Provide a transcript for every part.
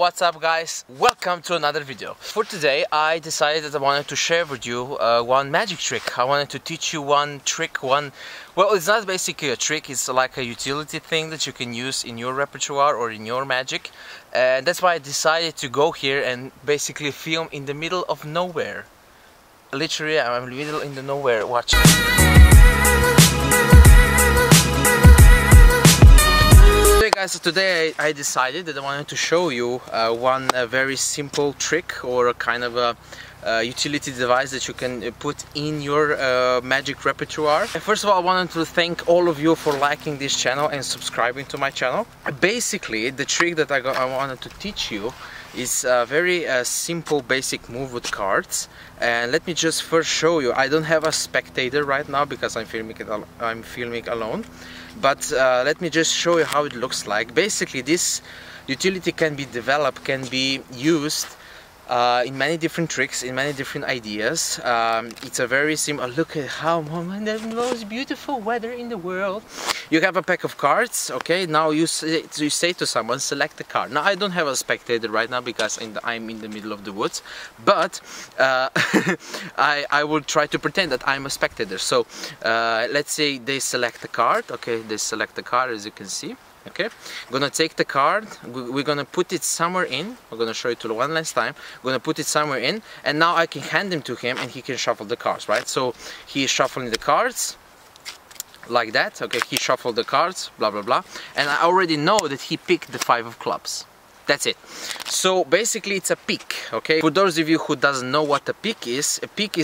What's up guys? Welcome to another video. For today I decided that I wanted to share with you one magic trick. I wanted to teach you one trick, well, it's not basically a trick, it's like a utility thing that you can use in your repertoire or in your magic. And that's why I decided to go here and basically film in the middle of nowhere. Literally, I'm in the middle in the nowhere. Watch. So today I decided that I wanted to show you one very simple trick or a kind of a utility device that you can put in your magic repertoire. And first of all, I wanted to thank all of you for liking this channel and subscribing to my channel. Basically, the trick that I wanted to teach you is a very simple basic move with cards. And let me just first show you. I don't have a spectator right now because I'm filming alone. But let me just show you how it looks like. Basically, this utility can be developed, can be used in many different tricks, in many different ideas. It's a very simple. Look at how the most beautiful weather in the world. You have a pack of cards. Okay, now you say to someone, select a card. Now I don't have a spectator right now because I'm in the middle of the woods, but I will try to pretend that I'm a spectator. So let's say they select the card. Okay, they select the card, as you can see. Okay, I'm gonna take the card, we're gonna put it somewhere in. I'm gonna show it to you one last time. I'm gonna put it somewhere in, and now I can hand them to him and he can shuffle the cards, right? So he is shuffling the cards like that. Okay, he shuffled the cards, blah blah blah, and I already know that he picked the 5 of clubs. That's it. So basically it's a pick. Okay, for those of you who doesn't know what a pick is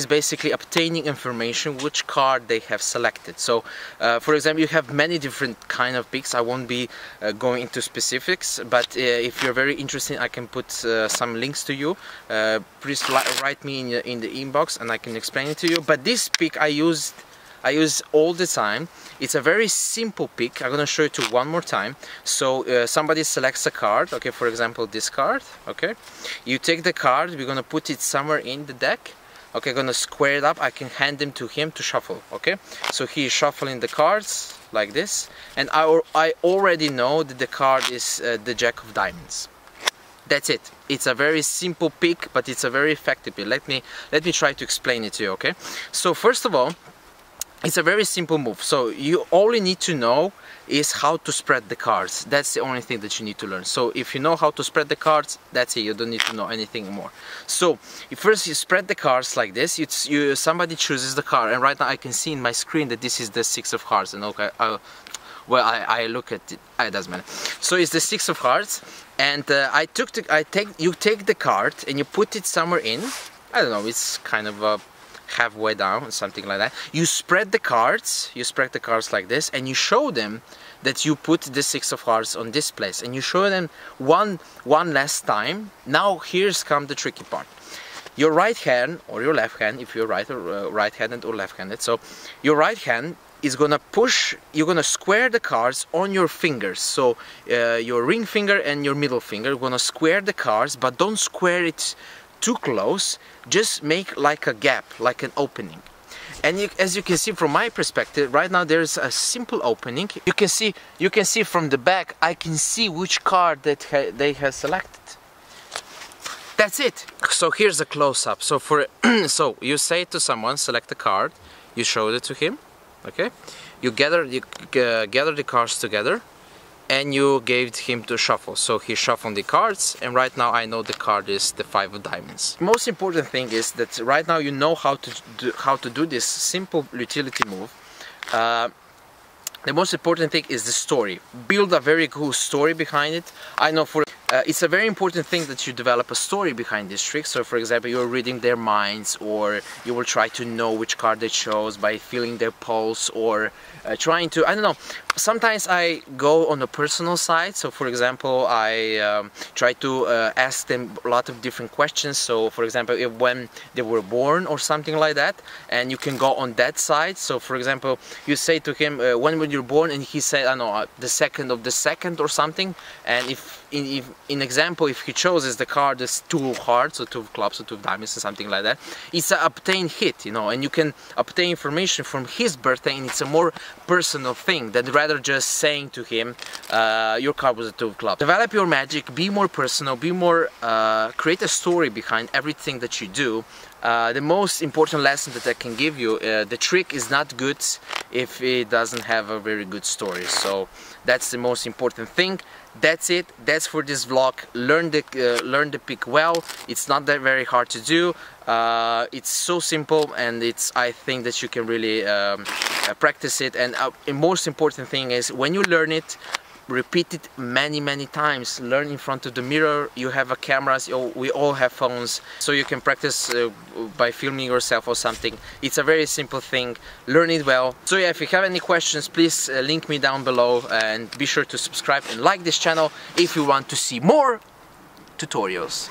basically obtaining information which card they have selected. So for example, you have many different kind of picks. I won't be going into specifics, but if you're very interested, I can put some links to you. Please write me in the inbox and I can explain it to you. But this pick I use all the time. It's a very simple pick. I'm gonna show it to you one more time. So somebody selects a card, okay, for example this card, okay, you take the card, we're gonna put it somewhere in the deck, okay, gonna square it up, I can hand them to him to shuffle, okay, so he is shuffling the cards like this, and I already know that the card is the Jack of Diamonds. That's it. It's a very simple pick, but it's a very effective pick. Let me try to explain it to you, okay. So first of all, it's a very simple move. So all you need to know is how to spread the cards. That's the only thing that you need to learn. So if you know how to spread the cards, that's it. You don't need to know anything more. So first you spread the cards like this. Somebody chooses the card, and right now I can see in my screen that this is the 6 of hearts. And okay, I look at it. It doesn't matter. So it's the 6 of hearts, and you take the card and you put it somewhere in. I don't know. It's kind of a halfway down, something like that. You spread the cards like this, and you show them that you put the 6 of hearts on this place, and you show them one last time. Now here's come the tricky part. Your right hand or your left hand, if you're right-handed or left-handed, so your right hand is gonna push, you're gonna square the cards on your fingers. So your ring finger and your middle finger, you're gonna square the cards, but don't square it too close. Just make like a gap, like an opening. And as you can see from my perspective right now, there's a simple opening. You can see from the back, I can see which card that they have selected. That's it. So here's a close-up. So so you say to someone, select a card, you show it to him, okay, you gather the cards together, and you gave him to shuffle. So he shuffled the cards, and right now I know the card is the 5 of diamonds. Most important thing is that right now you know how to do this simple utility move. The most important thing is the story. Build a very cool story behind it. I know it's a very important thing that you develop a story behind this trick. So for example, you're reading their minds, or you will try to know which card they chose by feeling their pulse, or trying to, I don't know, sometimes I go on the personal side. So for example, I try to ask them a lot of different questions. So for example, when they were born or something like that, and you can go on that side. So for example, you say to him, when were you born? And he said, I don't know, the 2nd of the 2nd or something. And if in example, if he chooses the card as 2 of hearts or 2 of clubs or 2 of diamonds or something like that, it's an obtain hit, you know, and you can obtain information from his birthday, and it's a more personal thing than rather rather just saying to him your card was a 2 of clubs. Develop your magic, be more personal, be more create a story behind everything that you do. The most important lesson that I can give you, the trick is not good if it doesn't have a very good story. So that's the most important thing. That's it. That's for this vlog. Learn the pick well. It's not that very hard to do. It's so simple, and I think that you can really practice it. And the most important thing is when you learn it, repeat it many times. Learn in front of the mirror. You have a cameras, we all have phones, so you can practice by filming yourself or something. It's a very simple thing. Learn it well. So yeah, if you have any questions, please link me down below, and be sure to subscribe and like this channel if you want to see more tutorials.